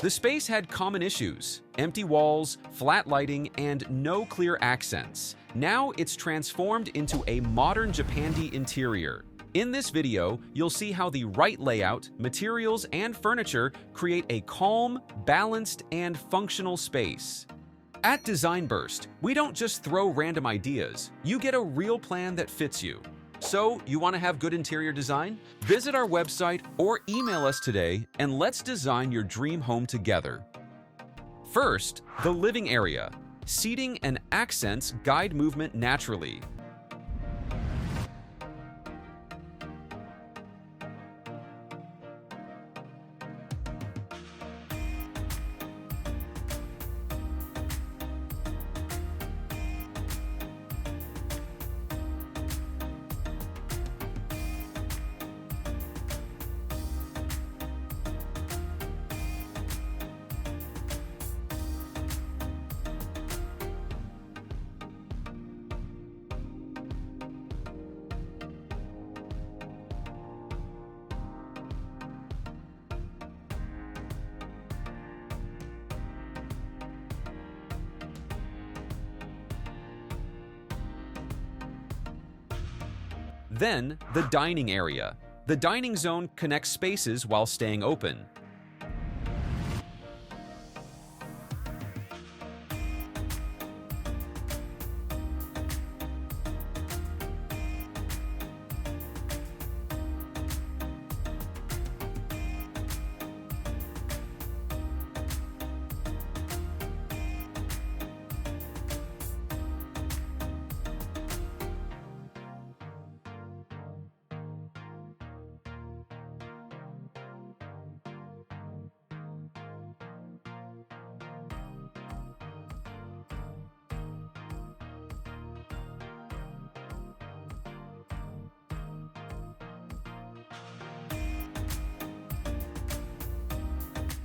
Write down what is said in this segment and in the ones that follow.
The space had common issues: empty walls, flat lighting, and no clear accents. Now it's transformed into a modern Japandi interior. In this video, you'll see how the right layout, materials, and furniture create a calm, balanced, and functional space. At Design Burst, we don't just throw random ideas. You get a real plan that fits you. So, you want to have good interior design? Visit our website or email us today and let's design your dream home together. First, the living area. Seating and accents guide movement naturally. Then, the dining area. The dining zone connects spaces while staying open.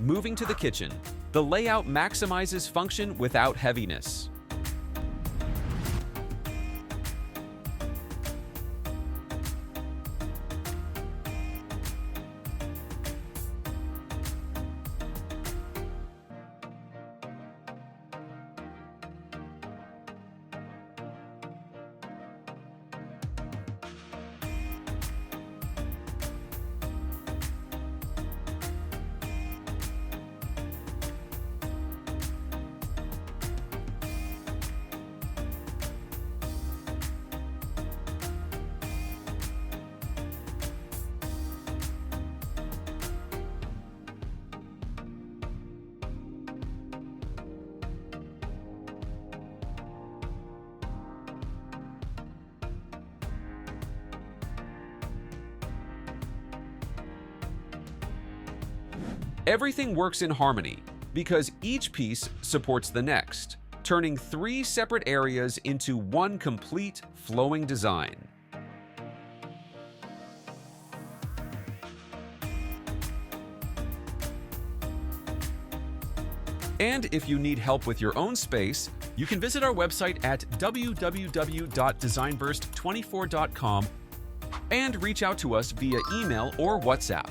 Moving to the kitchen, the layout maximizes function without heaviness. Everything works in harmony because each piece supports the next, turning 3 separate areas into one complete, flowing design. And if you need help with your own space, you can visit our website at www.designburst24.com and reach out to us via email or WhatsApp.